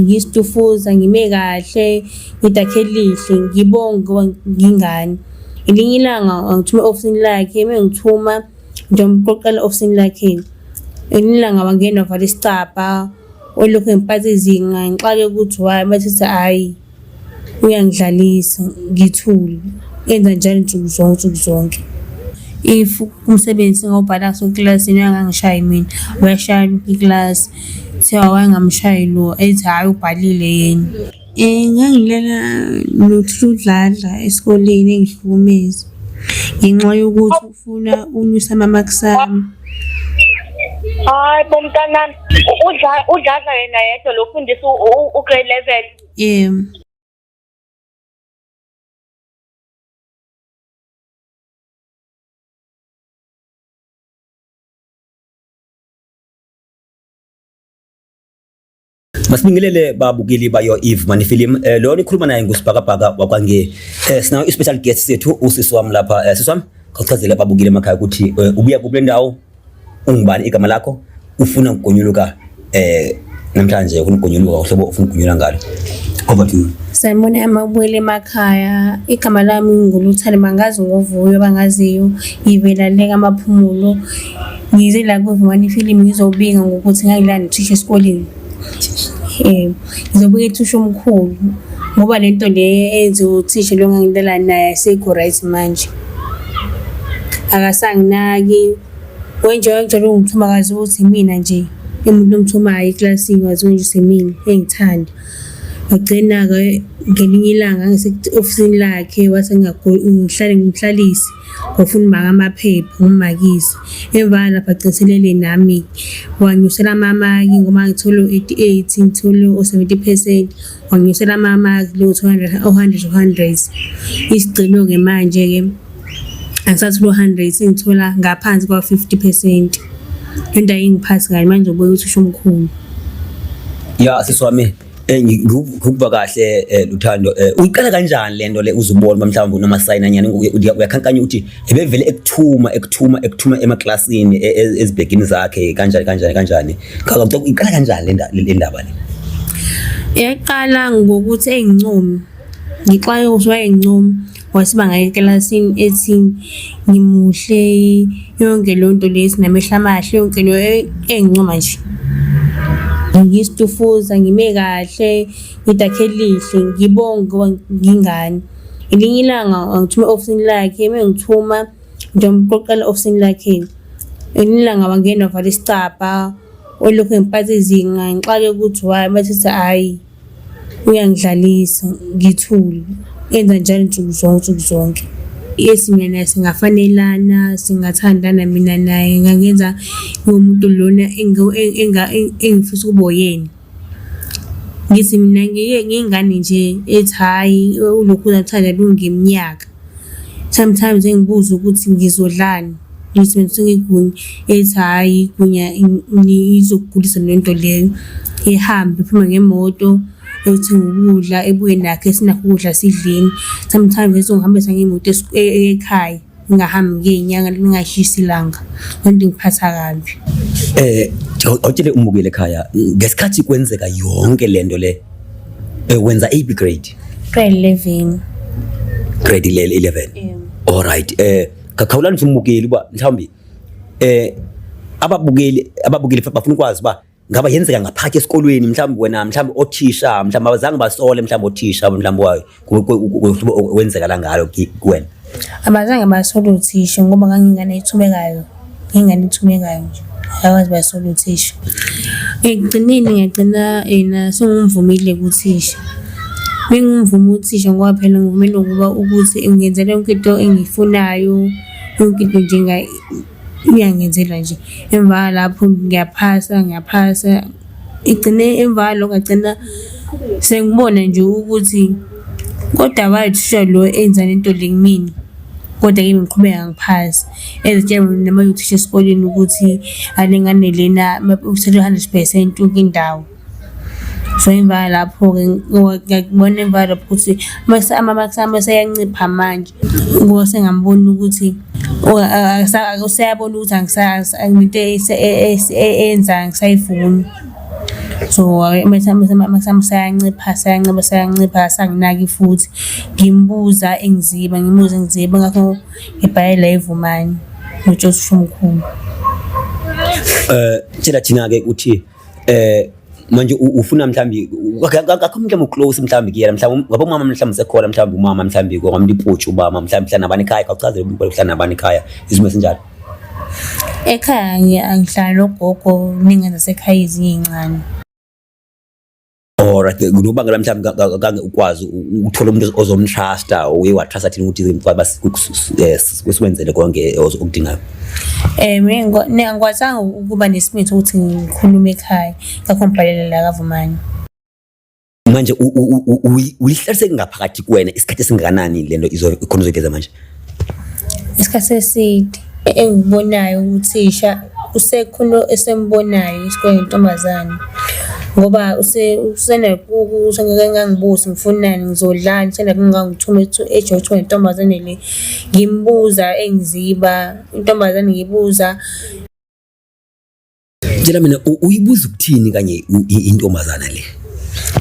ngisidufuza ngime kahle ngidakhe elihle ngibonge ngingane elinye ilanga ngithuma ofisini lakhe mengithuma ngiyomqoqela ofisini lakhe elinye ilanga wangena wavala isicabha olokhu ngempatha izinga ngixake ukuthi why bathi hayi uyangidlalisa ngithule enza njalo nsuku zonke if umsebenzi ngawubhala eklasini angangishaya mina uyashaya ikilasi thiwa wangamshayi lo ethi hayi ubhalile yena ngangilela nokuthi udladla esikoleni engihlukumeza ngenxa yokuthi ufuna unyusa ama-marks ami. Hayi bomntanami udladla yena yedwa lo fundisa u-grade 11. Yebo. Masibingelele babukeli bayo Eve Money Film. Lo nikhuluma naye ngusibhakabhaka wakwange. Sinawo i-special guest sethu usisi wami lapha. Sisi wami chazela babukeli emakhaya ukuthi ubuya kule ndawo ungubani igama lakho ufuna ukugonyuluka namhlanje ufuna ukugonyuluka uhlobo ufuna ukugonyula ngalo. Over to you. Sanibona amabuyele emakhaya igama lami nguluthane bangazi ngovuyo bangaziyo ivela leka amaphumulo ngize la ku Eve Money Film ngizobinga ngokuthi ngangilana uthisha esikoleni. Ngizobuka ethusha omkhulu ngoba lento le enze uthisha lo ngangilala naye sekho right manje akasanginaki wenjalo ungithumakazi ukuthi mina nje umuntu omthumayo eklasini wazi nje semina engithanda wagcina ke ngelinye ilanga ngise-ofisini lakhe wase ngihlale ngimhlalisi ngofuna maka amaphepha ngumakisi emva lapha gciselele nami wanyusela amamaki ngoba ngithole 88 ngithole 70% wanyusela amamaki lo 100 isigcino ke manje ke angisathi lo 100 sengithola ngaphansi kwa 50%. Into ayingiphathi kahle manje ubuye uthisha omkhulu. Ya siswami ngikuba kahle Luthando uyiqala kanjani lento le uzubona mhlawumbe noma sign anyani uyakhankanya ukuthi ebevele ekuthuma emaklasini ezibhekini zakhe kanjani uyiqala kanjani le ndaba le? Yaqala ngokuthi engincomi ngixwaye ukuthi wayengincoma wasibanga eklasini ethi ngimuhle yonke lonto lesi namehla amahle yonke lo engincoma nje ngisidufuza ngime kahle ngidakhe elihle ngibonge ngingane elinye ilanga ngithuma ofisini lakhe mengithuma ngiyomqoqela ofisini lakhe elinye ilanga wangena wavala isicabha olokhu ngempatha izinga ngixake ukuthi why bathi hayi uyangidlalisa ngithule enza njalo nsuku zonke esimina naye singafanelana singathandana mina naye ngangenza ngomuntu lona engifisa ukuba yena ngithi mina ngingane nje ethi hayi ulokhu uzathanda lungeminyaka sometimes engibuza ukuthi ngizodlani ngithi mina sengigunya ethi hayi gunya izokugulisa lento leyo ehambe phuma ngemoto uthenga ukudla ebuye nakhe sinakho ukudla sidleni sometimes ngizongihambisa ngemoto ekhaya ngingahambi ngenyanga lingashisi ilanga lento ngiphatha kabi. Awutshele umukele ekhaya ngesikhathi kwenzeka yonke lento le wenza AB grade grade 11 all right khawulani umukeli uba mhlawumbe ababukeli bafuna ukwazi ba ngaba yenzeka ngaphakathi esikolweni mhlawumbe wena mhlawumbe othisha mhlawumbe abazange basole mhlawumbe othisha mhlawumbe wayo wenzeka la ngalo kuwena abazange basole uthisha ngoba ngingane ithumekayo nje akazi basole uthisha ekugcineni ngiyagcina yena sengumvumile ukuthisha ngingumvuma uthisha ngoba phela ngivumile ukuba ukuthi ngenzele yonke into engifunayo yonke into njenga uyangenzela nje emva lapho ngiyaphasa igcine emva lokho ngagcina sengibona nje ukuthi kodwa wayithisha lo enza lento le kimi kodwa kimi ngiqhubeka ngiphasa ezitshela nama uthisha esikoleni ukuthi alingane lena uthele 100% yonke indawo so emva lapho ke ngibona emva lapho ukuthi ama-marks ami seyancipha manje ngoba sengambona ukuthi useyabona ukuthi angisa into enza ngisayifuni So sayancipha sanginaki futhi ngimbuza engiziba ngakho ngibhalela ivumani uJoshua Mkhulu. Tshela thina ke uthi manje ufuna mhlambi akho mhlambi close mhlambi kuyena mhlambi ngoba umama mhlambi sekhona mhlambi umama mhlambi kwamliphuthu ubaba mhlambi hlala nabani ekhaya akuchazele umuntu hlala nabani ekhaya izimo esinjalo. Ekhaya angihlala nogogo ningenza sekhaya izincane. Alright, kunobangela mhlambi kange ukwazi ukuthola umuntu ozomtrusta watrust thina ukuthi kwesikwenzele konke okudingayo. Mina ngikwazanga ukuba nesimiso ukuthi ngikhulume ekhaya ngakho ngibhalela la kaVumani. Manje uyihlarise ngaphakathi kuwena isikhathi esingakanani lento ikhona uzogeza manje? Isikhathi eside engibonayo uthisha usekhona esembonayo isikoleni intombazane ngoba usena ngangibuza ngifunani ngizodlani sena ngangithuma eJoshua intombazane le ngimbuza engiziba intombazane ngibuza. Tshela mina uyibuza ukuthini kanye intombazana le?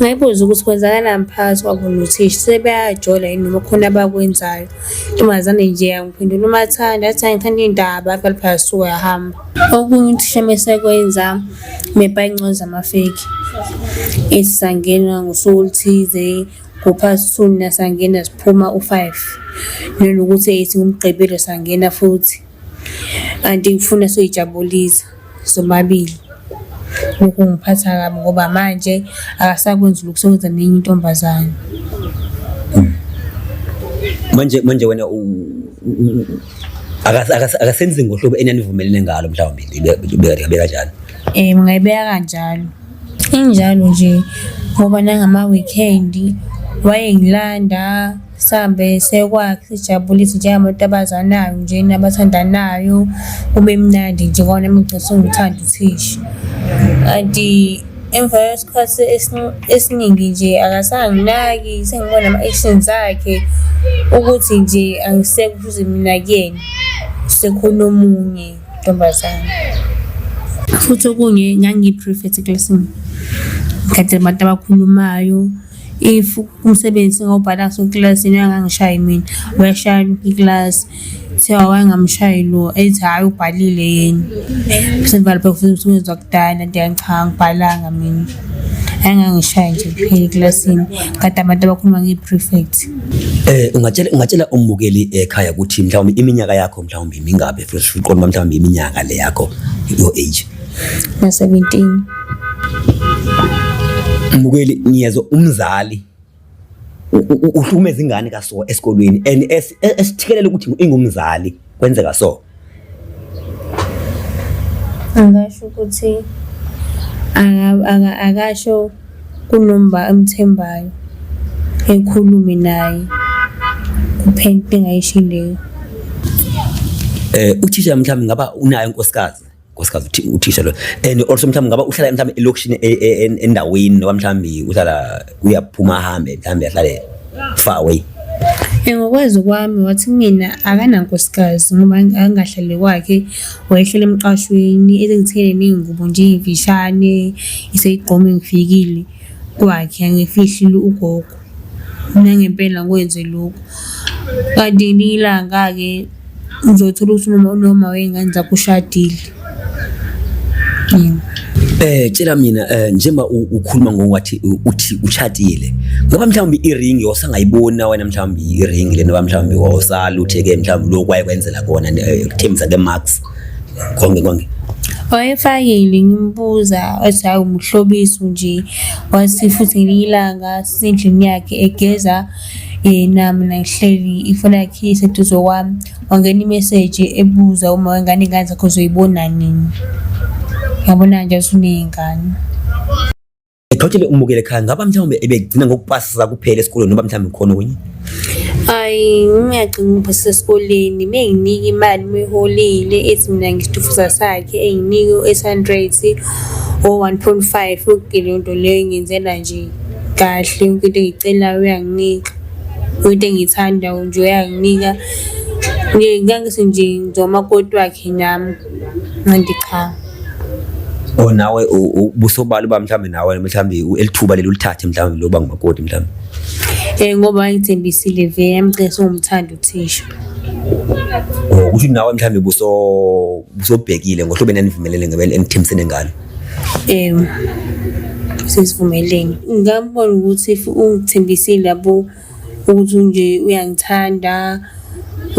Ngayibuza ukuthi kwenzakala mphakathi kwabo nothisha sebeyajola yini noma khona abakwenzayo. Intombazane nje yangiphendula umathanda athi ngithanda indaba phela phakathi yahamba. Okunye uthisha mesekwenza mebha ingcoza amafeki. Ethi sangena ngosuku oluthize kuphasuna sangena siphuma u5 nokuthi ethi ngumgqibelo sangena futhi anti ngifuna siyijabulisa sobabili. Lokhu ngiphatha kabi ngoba manje akasakwenza lokuzokwenza nenye intombazane. Manje wena akasenzi ngohlobo enanivumelene ngalo mhlawumbe ibeka kanjalo. Ngayibeka kanjalo. Injalo nje ngoba nangama weekend wayengilanda sambe sekwakhe sijabulisa njengabantu abazanayo nje nabathandanayo kube mnandi nje kona emigcini ngithanda uthisha. Kanti emva kwesikhathi esiningi nje akasanginaki sengibona ama-actions akhe ukuthi nje angisekho futhi mina kuyena sekhona omunye intombazane. Futhi okunye ngangiyi-prefect eklasini kade abantu abakhulumayo if umsebenzi ngawubhala eklasini angangishaya mina wayashaya iklasi thiwa wayengamshayi lo ethi hayi ubhalile yena senivale phela umsebenzi wakudala ndiyangicha ngibhalanga mina angangishaya nje kuphela eklasini kade abantu abakhuluma ngiyi-prefect. Ungatshela umbukeli ekhaya ukuthi mhlawumbe iminyaka yakho mhlawumbe mingabe futhi uqonda mhlawumbe iminyaka le yakho your age? 17. Mbukeli niyezwa umzali uhlukumeza ingane kaso esikolweni and esithikelele ukuthi ingumzali kwenzeka so. Angasho ukuthi akasho kunomba emthembayo ekhulume naye kuphela engayishileyo. Uthisha mhlawumbe ngaba unayo inkosikazi uthisha lo and also mhlawumbe ngaba uhlala mhlawumbe elokishini endaweni noma mhlawumbe uhlala uyaphuma ahambe mhlawumbe ahlale far away. Ngokwazi kwami wathi mina akanankosikazi ngoba angahlale kwakhe wayehlele emqashweni ezengithele neingubo nje imfishane iseyigqoma ngifikile kwakhe angifihlile ugogo mina ngempela ngikwenze lokho. Kanti nilanga ke uzothola ukuthi noma wengane zakho ushadile. Tshela mina njengoba ukhuluma ngokuthi uthi ushadile ngoba mhlawumbe iring wasangayibona wena mhlawumbe iring le noba mhlawumbe wasala utheke mhlawumbe lokwayekwenzela kona kuthembisa ke marks konke wayefakile ngimbuza wathi hayi umhlobiso nje wathi futhi ngelilanga sendlini yakhe egeza yena mina ngihleli ifona yakhe iseduze kwami wangena imessage ebuza uma wengane ingane zakho uzoyibona nini. Ngabona nje usuneyingane. Ekhawuthele umbukele ekhaya ngaba mhlawumbe ebegcina ngokupasa kuphela esikoleni noba mhlawumbe khona okunye? Hayi ngiyagcina ukupasa esikoleni menginika imali meholile ethi mina ngisitufuza sakhe enginike u800 or 1.5 ukugcina into leyo ngiyenzela nje kahle into engicelayo uyanginika into engithanda nje uyanginika ngeke nje ngizomakoti wakhe nami ngicha. nawe ubusobala ba mhlambe nawe mhlambe elithuba leli ulithathe mhlambe loba ngumakoti mhlambe. Ngoba ngithembisile vele yamcela umthanda uthisha. Ukuthi nawe mhlambe busobhekile ngohlobene enivumelene ngebele enithembisene ngalo. Sisivumelene. Ngambona ukuthi if ungithembisile labo ukuthi nje uyangithanda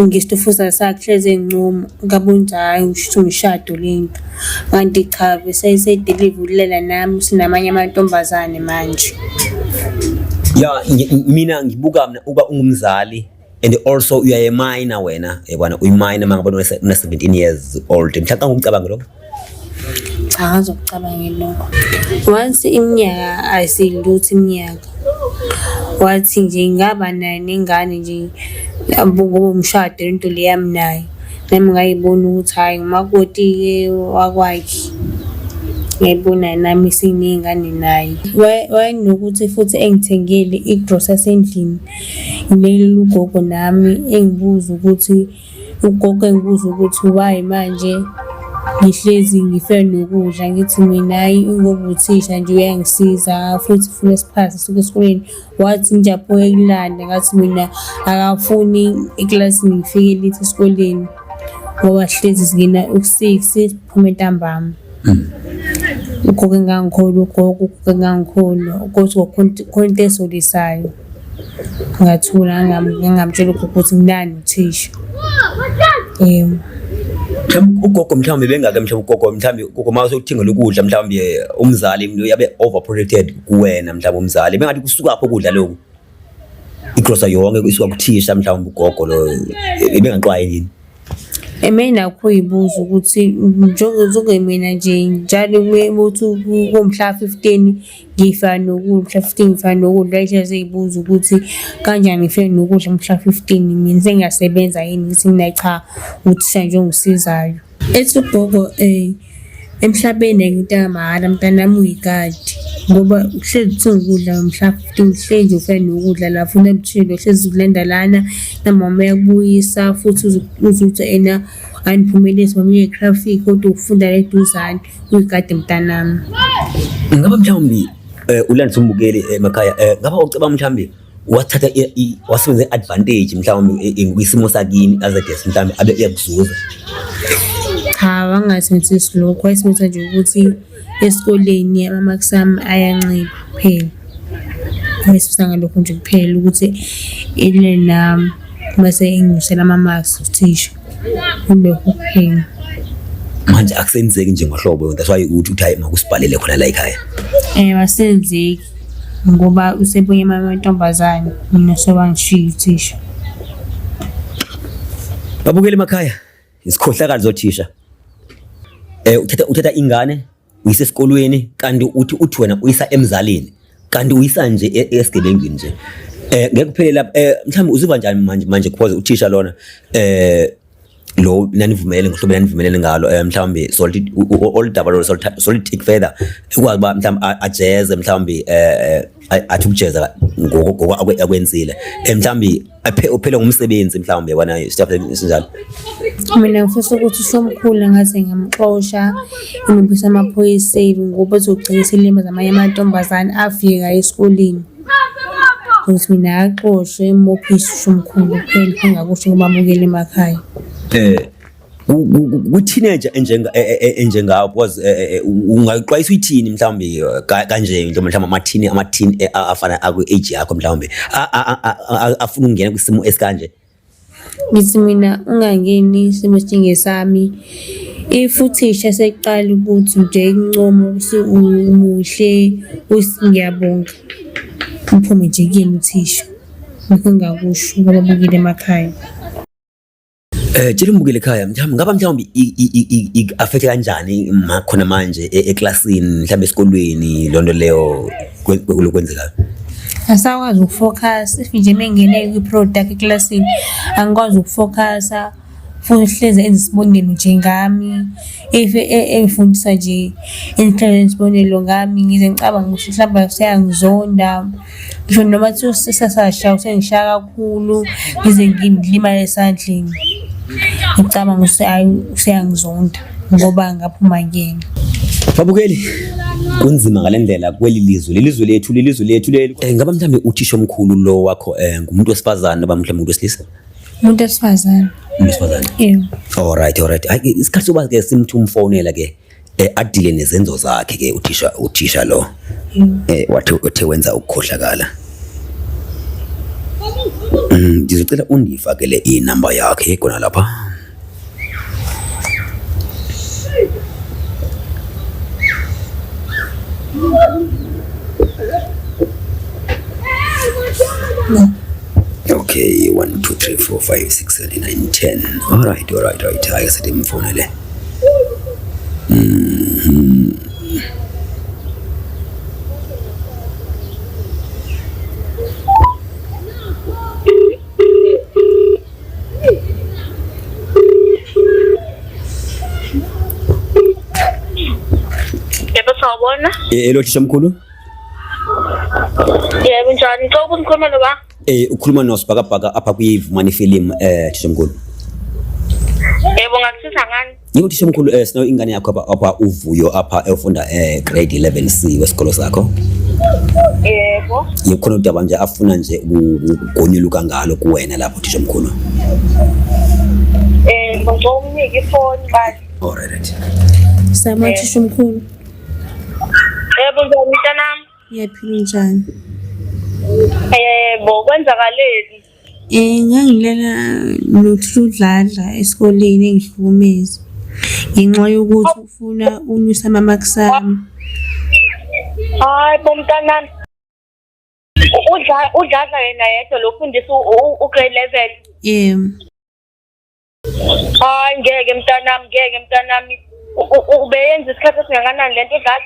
ngisitofuza sakhe hleze enqomo ngabunjayi usho umshado lento. Kanti cha bese deliverylela nami sinamanye amantombazane manje. Mina ngibuka mina uba ungumzali and also uyayemina wena yabona uyimina mangabona una 17 years old mhlaka ngicabanga lokho. Cha ngazokucabanga lokho. Once iminyaka ayisilutho iminyaka. Wathi nje ngaba naye nengane nje ngoba umshado into le yami naye. Nami ngayibona ukuthi hayi umakoti ke wakwakhe. Ngiyibona nami siningane naye. Wayenokuthi futhi engithengele igroceries endlini. Leli ugogo nami engibuza ukuthi engibuza ukuthi why manje ngihlezi ngifela nokudla ngithi mina hayi ngoba uthisha nje uyangisiza futhi funa isiphasi suke esikoleni. Wathi nje apho ekulanda ngathi mina akafuni iclass ngifike lithi esikoleni ngoba hlezi singena u6 siphuma entambama. Ugogo engangikholwa ukuthi khona esolisayo ngathula ngamtshela ukuthi nginani uthisha. Ugogo mhlawumbe bengake mhlawumbe ugogo mhlawumbe ugogo mase ukuthengela ukudla mhlawumbe umzali uyabe overprotected kuwena mhlawumbe umzali bengathi kusuka apho ukudla lokho igrocery yonke isuka kuthisha mhlawumbe ugogo lo bengaxwaye yini. Mina kuyibuza ukuthi njengoba mina nje njalo kuthi ngomhla 15 ngifana nokudla 15 ngifana nokudla ayisheze ibuza ukuthi kanjani ngifike nokudla mhla 15 mina sengiyasebenza yini ngithi mina cha uthi nje ungisizayo. Ethi ugogo emhlabeni into mahala mntanami uyikadi ngoba uhlezi ukudla mhla 15 hlezi ufana nokudla la funa ubuthilo hlezi kulenda lana namama yakubuyisa futhi uzuthi ena aniphumelezi mama ye-traffic kodwa ufunda leduzane uyikade mntanami. Ngaba mhlawumbe ulandisa umbukeli emakhaya ngaba uceba mhlawumbe wathatha wasebenza advantage mhlawumbe ngisimo sakini azades mhlawumbe abe uyakuzuza. Cha wangasenzisi lokho wayesenza nje ukuthi esikoleni ama-marks ami ayancipha kuphela. Wayesenza ngalokho nje kuphela ukuthi ile nami bese engishela ama-marks uthisha kulokho kuphela. Manje akusenzeki nje ngohlobo that's why uthi hayi makusibhalele khona la ekhaya. Wasenzeki ngoba usebonye amantombazane mina sewangishiya uthisha. Babukele emakhaya isikhohlakalo zothisha. Uthatha ingane uyise esikolweni kanti uthi wena uyisa emzalini kanti uyisa nje esigebengini nje. Ngeke kuphele lapha mhlawumbe uziva njani manje because uthisha lona lo nanivumele ngohlobo nanivumele ngalo mhlawumbe all double solid take further ukwazi ba mhlawumbe ajeze mhlawumbe athi ukujeza akwenzile mhlawumbe uphele ngumsebenzi mhlawumbe wena stuff esinjalo. Mina ngifisa ukuthi somkhulu ngaze ngamxosha imibisa amaphoyiseni ngoba uzogcina isilima zamanye amantombazane afika esikoleni. Ukuthi mina axoshwe emophisi somkhulu kuphela engakusho ngomabukeli emakhaya. Ku-teenager enjengawo because ungayiqwayisa uyithini mhlawumbe kanje nje mhlawumbe amathini afana aku-age yakho mhlawumbe afuna ukungena kwisimo esikanje. Ngithi mina ungangeni isimo esinjengesami if uthisha seqala ukuthi nje incomo umuhle ngiyabonga uphume nje kuyena uthisha ngikho ngakusho ngababukile emakhaya. Tshela umbukele ekhaya ngaba mhlawumbe affect kanjani khona manje eclassini mhlawumbe esikolweni lonto leyo kwenzekayo. Asakwazi ukufocus if nje mengene kwi-product eclassini angikwazi ukufocusa futhi hleze enza isibonelo nje ngami if engifundisa nje enhleze isibonelo ngami ngize ngicabanga ukuthi mhlawumbe seyangizonda ngisho noma kuthi sesasasha usengishaya kakhulu ngize ngilimale esandleni ngicabanga ukuthi hayi useyangizonda ngoba ngaphuma kuyena. Babukeli kunzima ngalendlela kweli lizwe lethu leli ngaba mhlambe uthisha omkhulu lo wakho ngumuntu wesifazane noma mhlambe umuntu wesilisa? Umuntu wesifazane. Yebo. All right. Hayi isikhathi soba ke simthi umfonela ke adile nezenzo zakhe ke uthisha lo. Wathi uthe wenza ukukhohlakala. Ngizocela undifakele inamba yakhe khona lapha. Okay, 1 2 3 4 5 6 7 8 9 10. All right. Hayi sithi mfonele. Sawubona. Hello thisha mkhulu. Yebo njani? Ngicela ukukhuluma noba. Ukhuluma noSibhakabhaka apha kwiVumani Film thisha mkhulu. Yebo ngakusiza ngani? Yebo thisha mkhulu sino ingane yakho apha uVuyo apha efunda grade 11C wesikolo sakho. Yebo. Yikhona udaba nje afuna nje ukugonyuluka ngalo kuwena lapho thisha mkhulu. Ngizomnika ifoni bani. All right. Sama thisha omkhulu. Yebo njani mntanami? Yaphila njani? Yebo kwenzakaleni. Ngangilela nothi udladla esikoleni engihlukumeza. Ngenxa yokuthi ufuna unyusa ama-marks ami. Hayi bomntanami. Udladla yena yedwa lo fundisa ugrade 11. Yebo. Hayi ngeke mntanami. Ubeyenza isikhathi esingakanani lento udlala?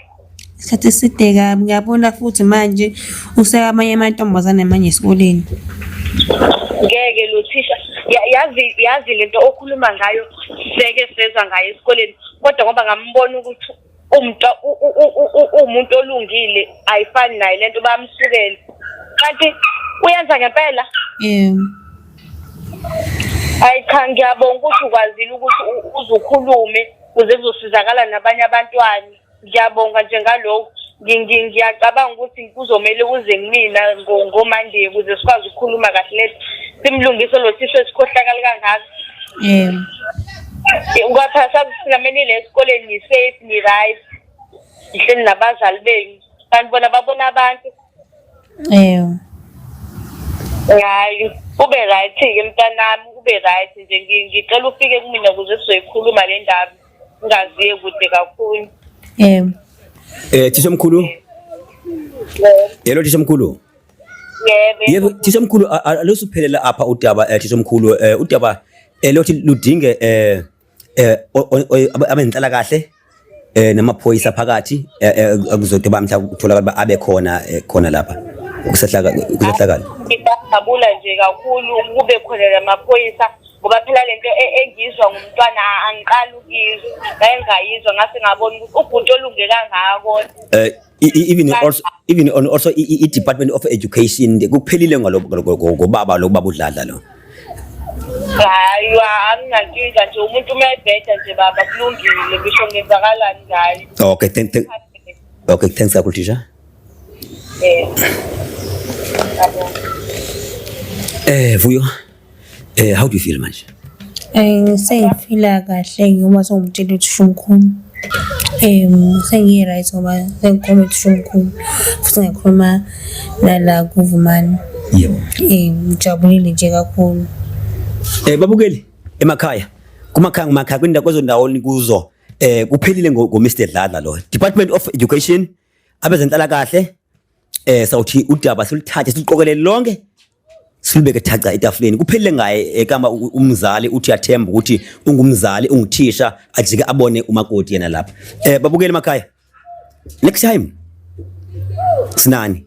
Isikhathi eside kabi, ngiyabona futhi manje usekamanye amantombazane manje esikoleni. Ngeke lo thisha yazi lento okhuluma ngayo seke sezwa ngayo esikoleni kodwa ngoba ngambona ukuthi umuntu olungile ayifani naye lento bamsukele kanti uyenza ngempela. Yebo. Hayi cha ngiyabonga ukuthi ukwazile ukuthi uzukhulume kuze kuzosizakala nabanye abantwana. Ngiyabonga nje ngalokho ngiyacabanga ukuthi kuzomela kuze kumina ngoMonday ukuze sikwazi ukukhuluma kahle lethu simlungise lo thisha esikhohlakala kangaka. Ungaphasa sinamenile esikoleni ni safe ni right. Ihleli nabazali benu. Kanti bona babona abantu. Yebo. Hayi ube right ke mntanami ube right nje ngicela ufike kumina ukuze sizoyikhuluma le ndaba ungaziye kude kakhulu. Yebo. Thisha mkhulu. Hello thisha mkhulu. Yebo thisha mkhulu alusuphelela apha udaba thisha mkhulu udaba lothi ludinge abenhlala kahle namaphoyisa phakathi akuzodoba mhla utholakala abe khona lapha kusehlakala. Ngijabula nje kakhulu kube khona lamaphoyisa ngoba phela lento engizwa ngumntwana angiqala ukizwa ngayengayizwa ngase ngabona ukuthi ubuntu olunge kangako. Even also i-Department of Education kuphelile ngobaba udladla lo. Hayi anginankinga nje umuntu umebheda nje baba kulungile bisho ngenzakalani ngayo. Okay thanks kakhulu thisha. Vuyo how do you feel manje? Sengiphila kahle ngoba sengumtshela uthisha omkhulu. Sengi-right ngoba sengikhuluma uthisha omkhulu futhi ngikhuluma nala kuVumani. Yebo. Ngijabulile nje kakhulu. Babukeli emakhaya kumakhaya kwindawo kwezondawo kuzo kuphelile ngoMr Dladla lo. Department of Education abezenhlala kahle sawuthi udaba siluthathe siqokelele lonke silibeke thaca etafuleni kuphelele ngaye kama umzali uthi athemba ukuthi ungumzali unguthisha ajike abone umakoti yena lapha. Babukeli emakhaya next time sinani